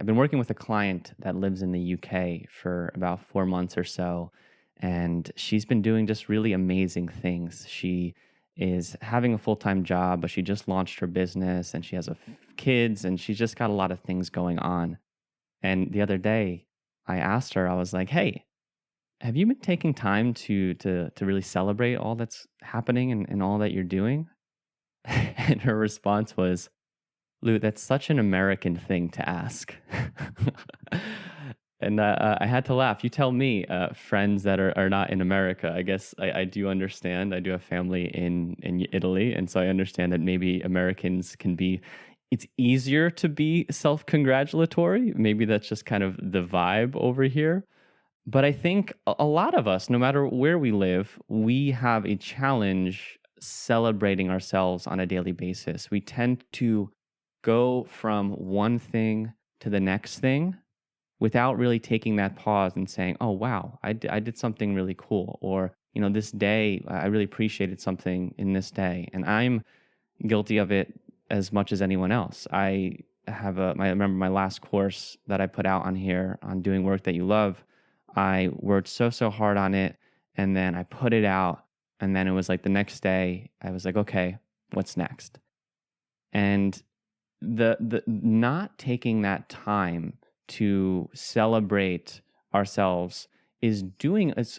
I've been working with a client that lives in the UK for about 4 months or so, and she's been doing just really amazing things. She is having a full time job, but she just launched her business and she has kids, and she's just got a lot of things going on. And the other day, I asked her, I was like, "Hey, have you been taking time to really celebrate all that's happening and all that you're doing?" And her response was, Lou, that's such an American thing to ask. And I had to laugh. You tell me, friends that are not in America. I guess I do understand. I do have family in Italy. And so I understand that maybe Americans can be, it's easier to be self congratulatory. Maybe that's just kind of the vibe over here. But I think a lot of us, no matter where we live, we have a challenge celebrating ourselves on a daily basis. We tend to go from one thing to the next thing without really taking that pause and saying, "Oh, wow, I did something really cool." Or, this day, I really appreciated something in this day. And I'm guilty of it as much as anyone else. I remember my last course that I put out on here on doing work that you love. I worked so hard on it, and then I put it out, and then it was like the next day I was like, okay, what's next? And the not taking that time to celebrate ourselves is doing us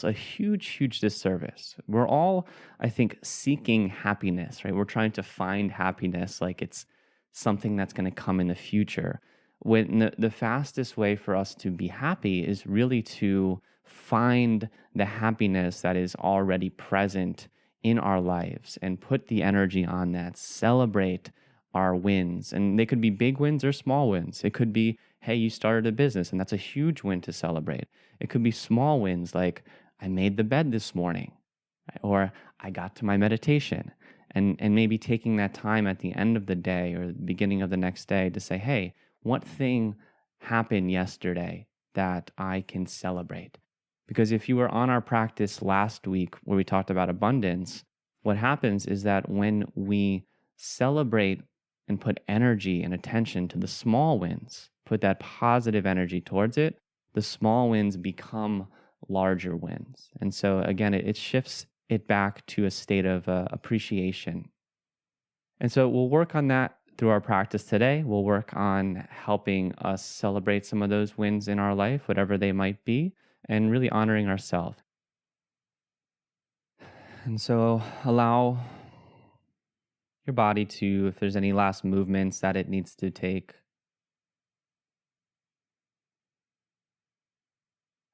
a huge disservice. We're all, I think, seeking happiness, right? We're trying to find happiness like it's something that's going to come in the future. When the fastest way for us to be happy is really to find the happiness that is already present in our lives and put the energy on that, celebrate our wins. And they could be big wins or small wins. It could be, hey, you started a business and that's a huge win to celebrate. It could be small wins like I made the bed this morning, right? Or I got to my meditation. And maybe taking that time at the end of the day or the beginning of the next day to say, hey, what thing happened yesterday that I can celebrate? Because if you were on our practice last week where we talked about abundance, what happens is that when we celebrate and put energy and attention to the small wins, put that positive energy towards it, the small wins become larger wins. And so again, it shifts it back to a state of appreciation. And so we'll work on that through our practice today. We'll work on helping us celebrate some of those wins in our life, whatever they might be, and really honoring ourselves. And so allow your body to, if there's any last movements that it needs to take,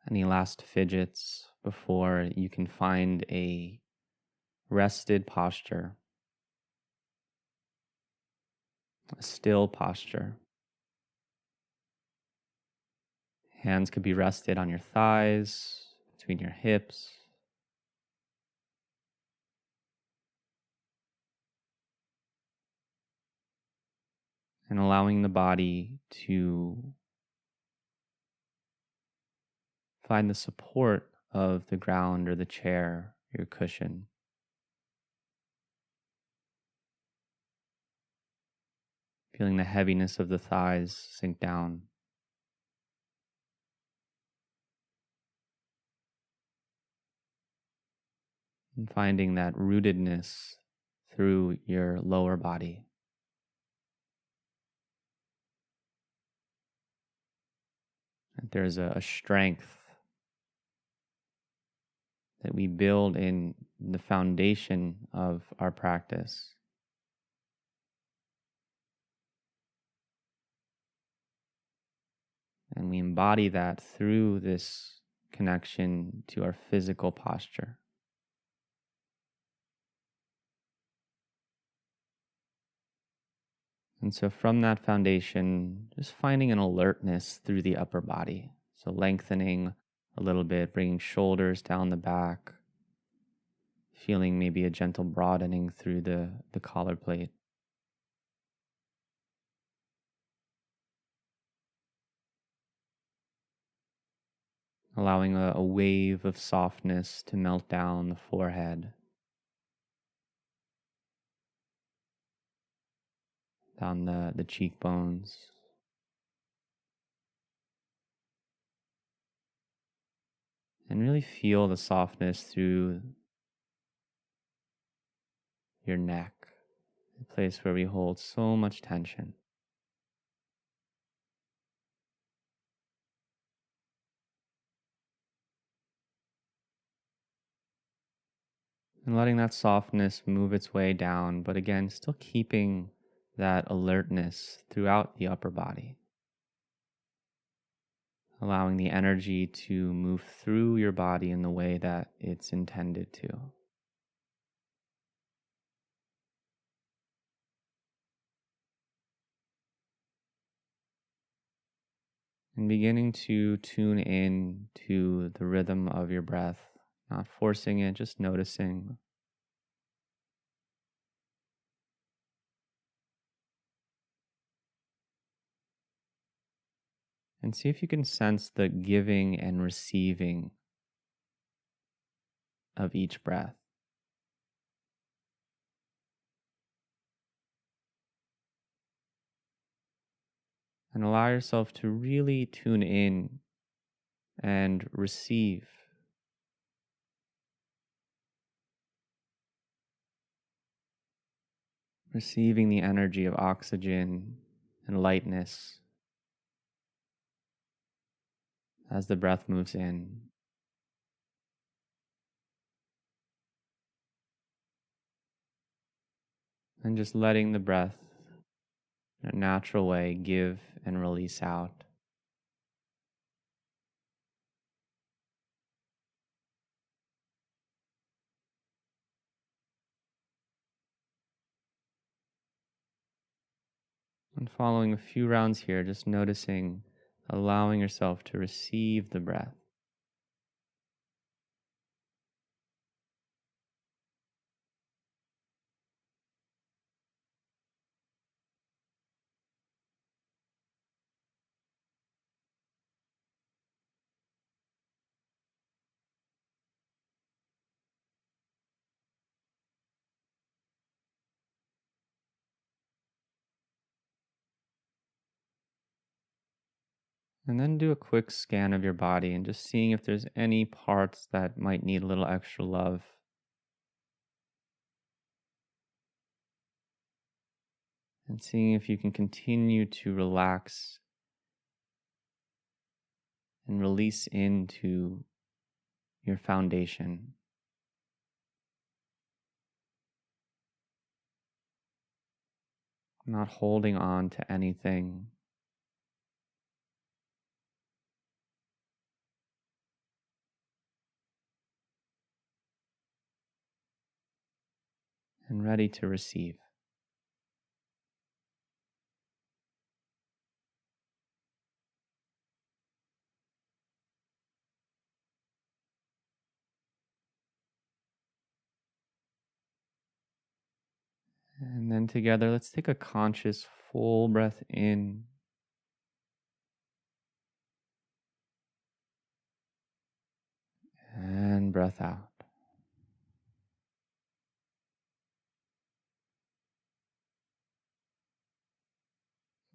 any last fidgets before you can find a rested posture, a still posture. Hands could be rested on your thighs, between your hips. And allowing the body to find the support of the ground or the chair, your cushion. Feeling the heaviness of the thighs sink down. And finding that rootedness through your lower body. That there's a strength that we build in the foundation of our practice. And we embody that through this connection to our physical posture. And so from that foundation, just finding an alertness through the upper body. So lengthening a little bit, bringing shoulders down the back, feeling maybe a gentle broadening through the collar plate. Allowing a wave of softness to melt down the forehead, down the cheekbones, and really feel the softness through your neck, the place where we hold so much tension. And letting that softness move its way down, but again, still keeping that alertness throughout the upper body, allowing the energy to move through your body in the way that it's intended to. And beginning to tune in to the rhythm of your breath, not forcing it, just noticing. And see if you can sense the giving and receiving of each breath. And allow yourself to really tune in and receive, receiving the energy of oxygen and lightness as the breath moves in. And just letting the breath in a natural way give and release out. And following a few rounds here, just noticing, allowing yourself to receive the breath. And then do a quick scan of your body and just seeing if there's any parts that might need a little extra love. And seeing if you can continue to relax and release into your foundation, not holding on to anything. And ready to receive. And then together, let's take a conscious full breath in and breath out.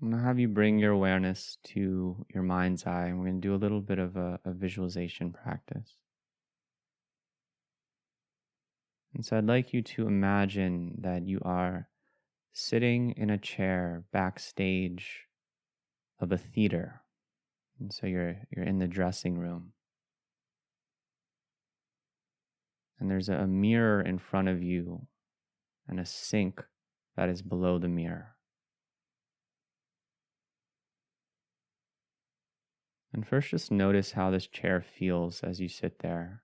I'm going to have you bring your awareness to your mind's eye, and we're going to do a little bit of a visualization practice. And so I'd like you to imagine that you are sitting in a chair backstage of a theater. And so you're in the dressing room. And there's a mirror in front of you and a sink that is below the mirror. And first, just notice how this chair feels as you sit there.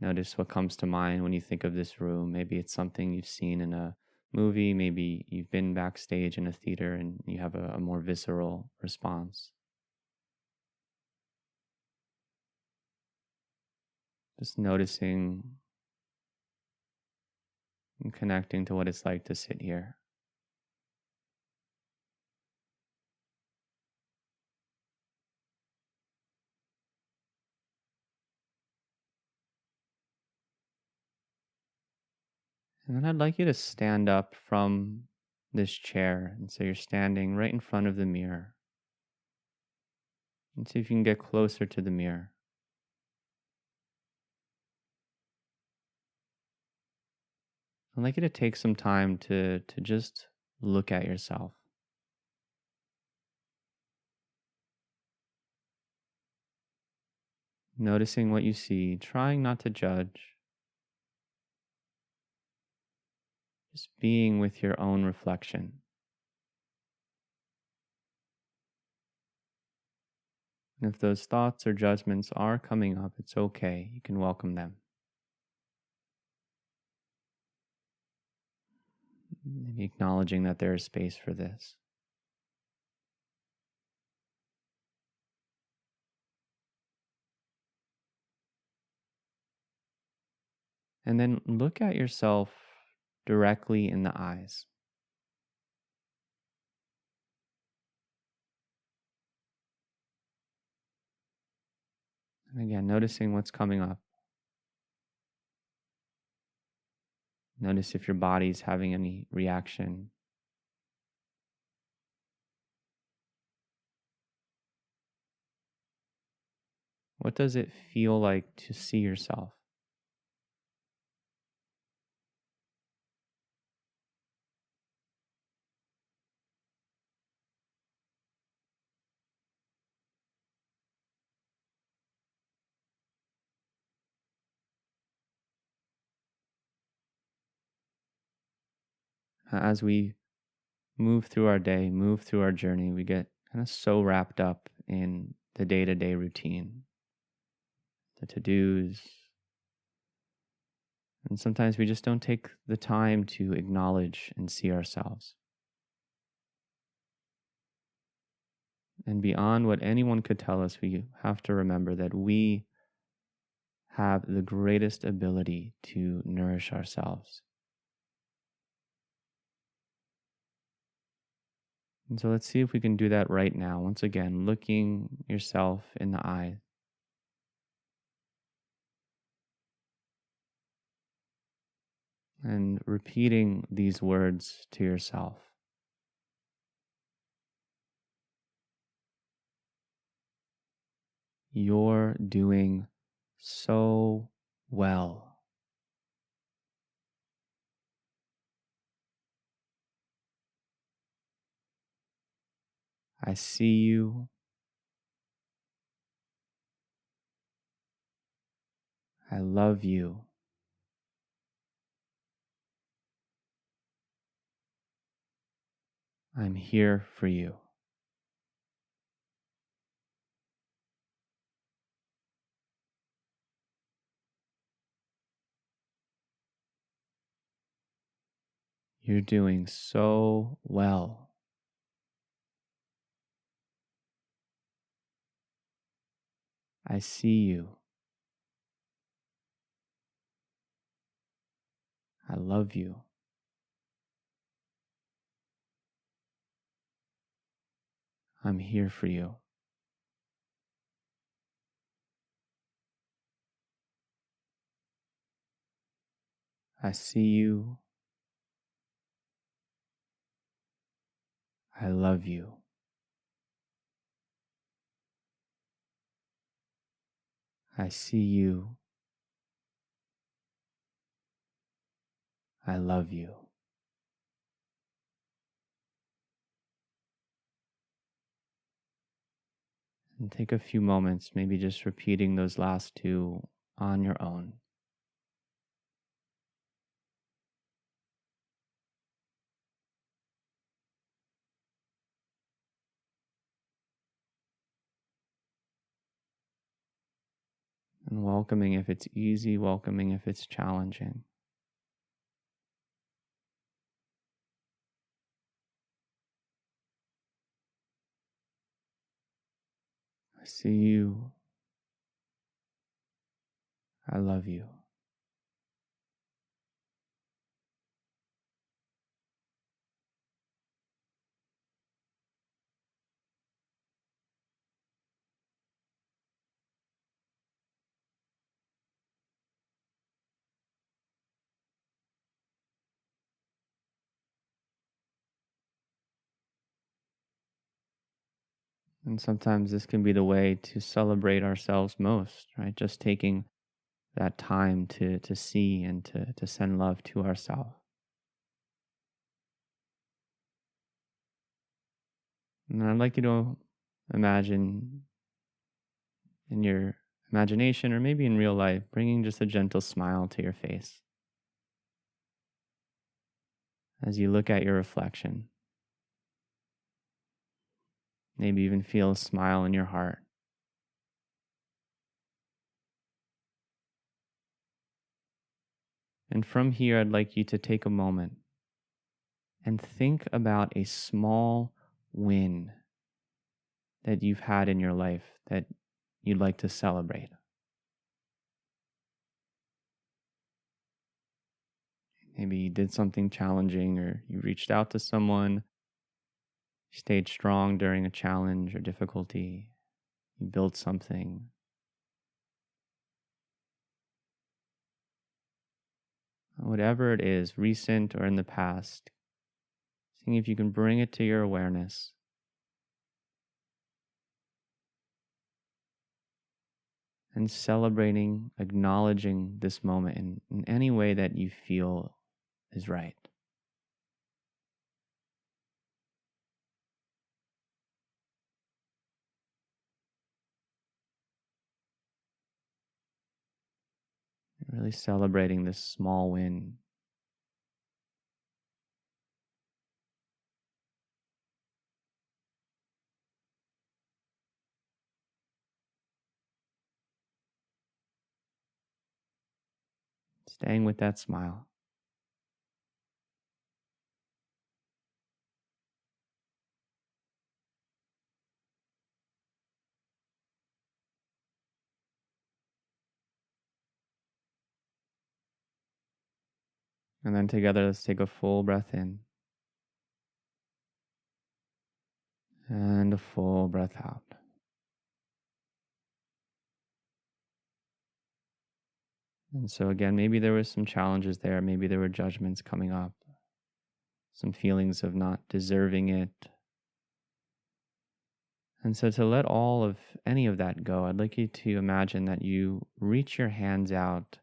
Notice what comes to mind when you think of this room. Maybe it's something you've seen in a movie. Maybe you've been backstage in a theater and you have a more visceral response. Just noticing and connecting to what it's like to sit here. And then I'd like you to stand up from this chair. And so you're standing right in front of the mirror. And see if you can get closer to the mirror. I'd like you to take some time to just look at yourself, noticing what you see, trying not to judge, just being with your own reflection. And if those thoughts or judgments are coming up, it's okay. You can welcome them. Maybe acknowledging that there is space for this. And then look at yourself directly in the eyes. And again, noticing what's coming up. Notice if your body's having any reaction. What does it feel like to see yourself? As we move through our day, move through our journey, we get kind of so wrapped up in the day to day routine, the to dos. And sometimes we just don't take the time to acknowledge and see ourselves. And beyond what anyone could tell us, we have to remember that we have the greatest ability to nourish ourselves. And so let's see if we can do that right now. Once again, looking yourself in the eye. And repeating these words to yourself. You're doing so well. I see you. I love you. I'm here for you. You're doing so well. I see you. I love you. I'm here for you. I see you. I love you. I see you. I love you. And take a few moments, maybe just repeating those last two on your own. And welcoming if it's easy, welcoming if it's challenging. I see you. I love you. And sometimes this can be the way to celebrate ourselves most, right? Just taking that time to see and to send love to ourselves. And I'd like you to imagine in your imagination or maybe in real life, bringing just a gentle smile to your face as you look at your reflection. Maybe even feel a smile in your heart. And from here, I'd like you to take a moment and think about a small win that you've had in your life that you'd like to celebrate. Maybe you did something challenging or you reached out to someone, stayed strong during a challenge or difficulty, you built something. Whatever it is, recent or in the past, seeing if you can bring it to your awareness and celebrating, acknowledging this moment in any way that you feel is right. Really celebrating this small win. Staying with that smile. And then together, let's take a full breath in and a full breath out. And so again, maybe there was some challenges there. Maybe there were judgments coming up, some feelings of not deserving it. And so to let all of any of that go, I'd like you to imagine that you reach your hands out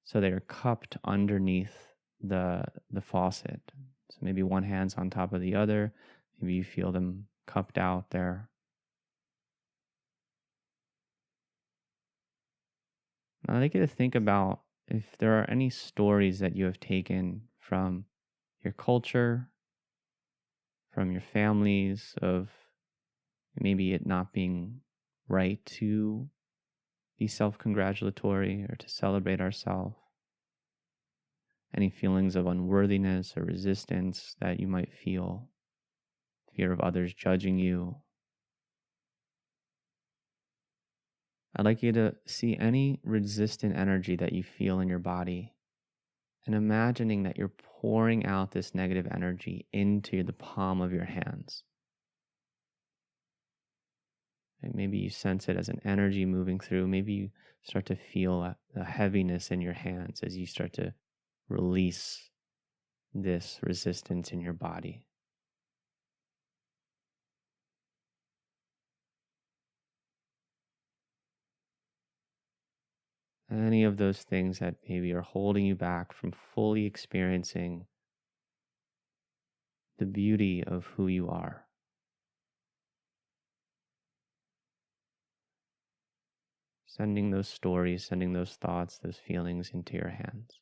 so they are cupped underneath the faucet. So maybe one hand's on top of the other. Maybe you feel them cupped out there. I'd like you to think about if there are any stories that you have taken from your culture, from your families, of maybe it not being right to be self congratulatory or to celebrate ourselves. Any feelings of unworthiness or resistance that you might feel, fear of others judging you. I'd like you to see any resistant energy that you feel in your body and imagining that you're pouring out this negative energy into the palm of your hands. And maybe you sense it as an energy moving through. Maybe you start to feel a heaviness in your hands as you start to release this resistance in your body. Any of those things that maybe are holding you back from fully experiencing the beauty of who you are. Sending those stories, sending those thoughts, those feelings into your hands.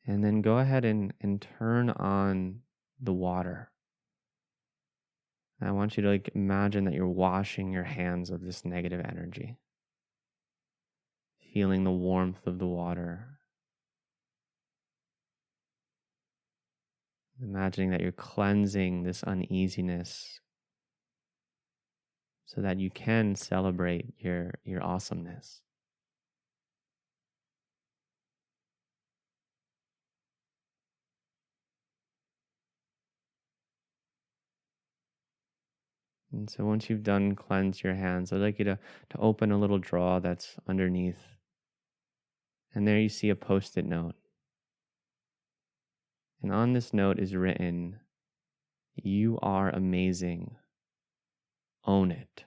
And then go ahead and turn on the water. I want you to imagine that you're washing your hands of this negative energy. Feeling the warmth of the water. Imagining that you're cleansing this uneasiness so that you can celebrate your awesomeness. And so once you've done cleanse your hands, I'd like you to open a little drawer that's underneath. And there you see a post-it note. And on this note is written, "You are amazing. Own it."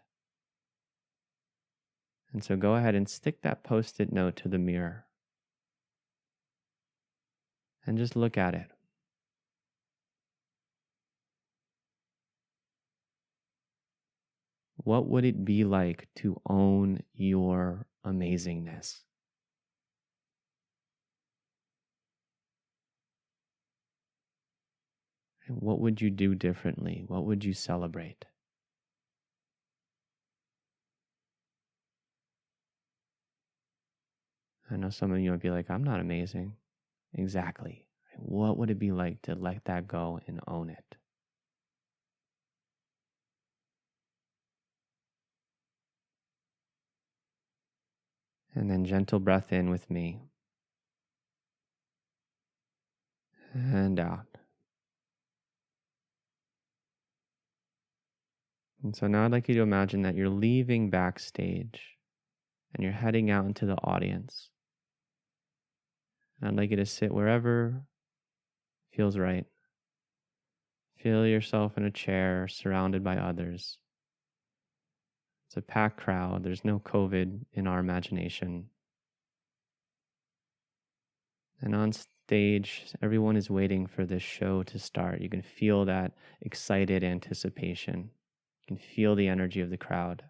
And so go ahead and stick that post-it note to the mirror and just look at it. What would it be like to own your amazingness? And what would you do differently? What would you celebrate? I know some of you might be like, I'm not amazing. Exactly. What would it be like to let that go and own it? And then gentle breath in with me and out. And so now I'd like you to imagine that you're leaving backstage and you're heading out into the audience. And I'd like you to sit wherever feels right. Feel yourself in a chair surrounded by others. It's a packed crowd. There's no COVID in our imagination. And on stage, everyone is waiting for this show to start. You can feel that excited anticipation. You can feel the energy of the crowd.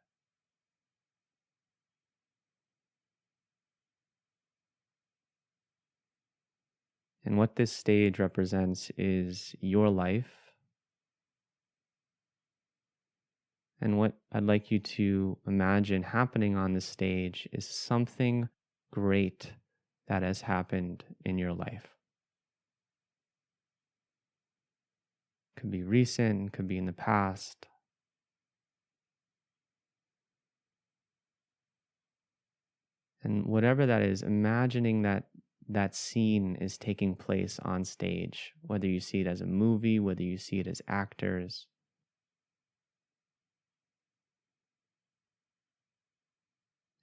And what this stage represents is your life. And what I'd like you to imagine happening on the stage is something great that has happened in your life. Could be recent, could be in the past. And whatever that is, imagining that that scene is taking place on stage, whether you see it as a movie, whether you see it as actors.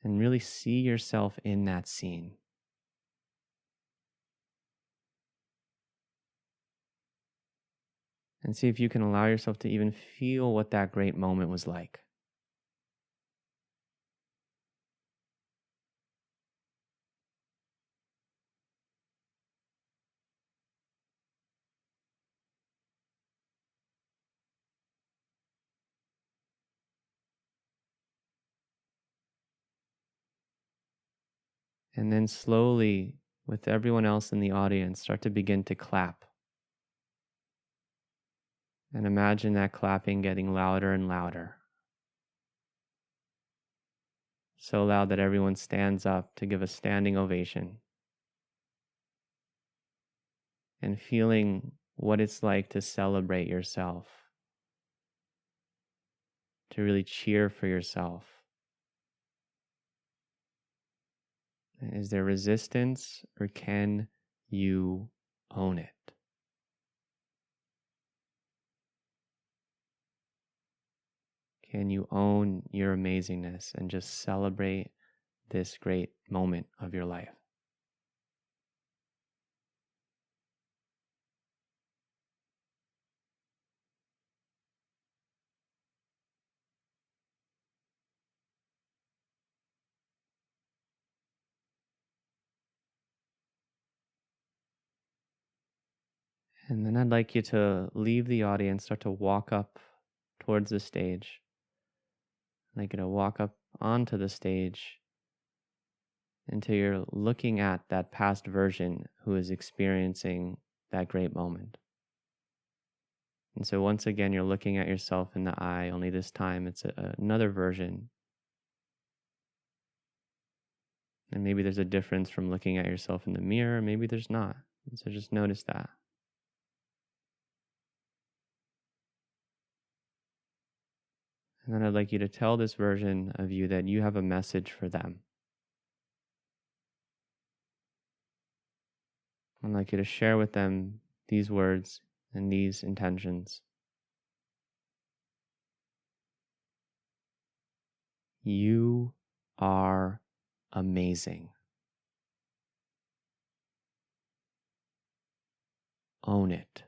And really see yourself in that scene. And see if you can allow yourself to even feel what that great moment was like. And then slowly, with everyone else in the audience, start to begin to clap. And imagine that clapping getting louder and louder. So loud that everyone stands up to give a standing ovation. And feeling what it's like to celebrate yourself, to really cheer for yourself. Is there resistance, or can you own it? Can you own your amazingness and just celebrate this great moment of your life? And then I'd like you to leave the audience, start to walk up towards the stage. I'd like you to walk up onto the stage until you're looking at that past version who is experiencing that great moment. And so once again, you're looking at yourself in the eye, only this time it's another version. And maybe there's a difference from looking at yourself in the mirror, maybe there's not. And so just notice that. And then I'd like you to tell this version of you that you have a message for them. I'd like you to share with them these words and these intentions. You are amazing. Own it.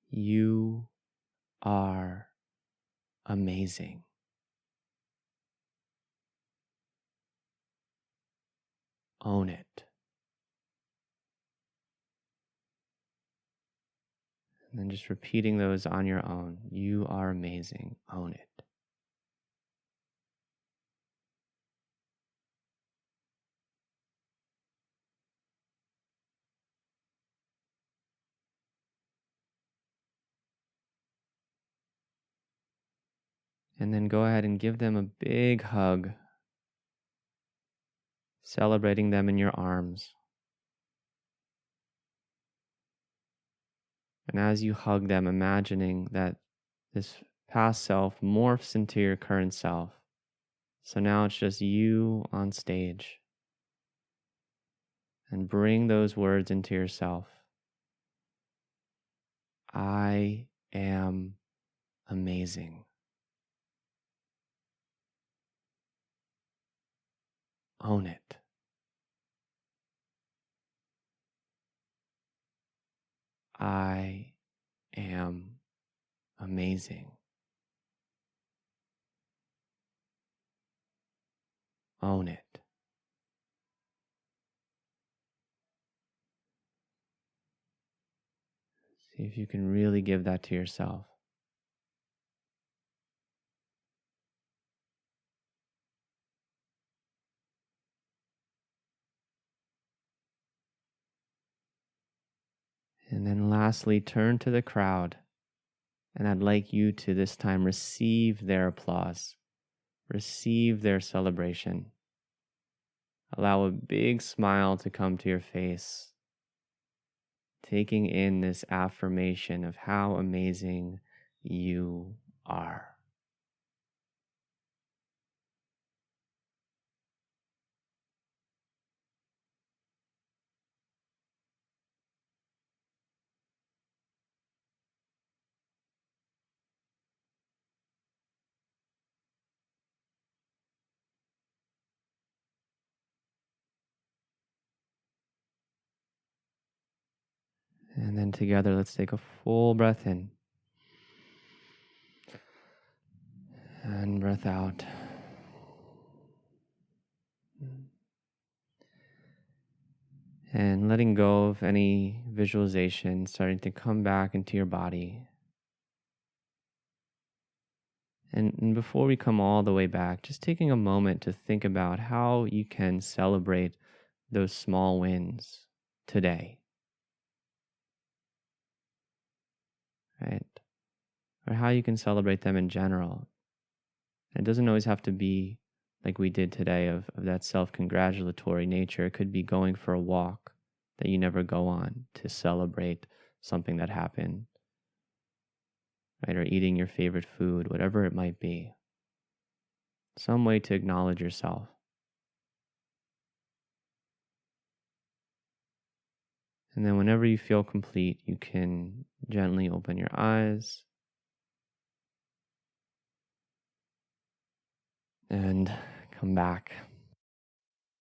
You are amazing. Own it. And then just repeating those on your own. You are amazing. Own it. And then go ahead and give them a big hug, celebrating them in your arms. And as you hug them, imagining that this past self morphs into your current self. So now it's just you on stage. And bring those words into yourself. I am amazing. Own it. I am amazing. Own it. See if you can really give that to yourself. And then lastly, turn to the crowd. And I'd like you to this time receive their applause, receive their celebration. Allow a big smile to come to your face, taking in this affirmation of how amazing you are. And then together, let's take a full breath in and breath out. And letting go of any visualization, starting to come back into your body. And before we come all the way back, just taking a moment to think about how you can celebrate those small wins today, right? Or how you can celebrate them in general. It doesn't always have to be like we did today of that self-congratulatory nature. It could be going for a walk that you never go on to celebrate something that happened, right? Or eating your favorite food, whatever it might be. Some way to acknowledge yourself. And then whenever you feel complete, you can gently open your eyes and come back.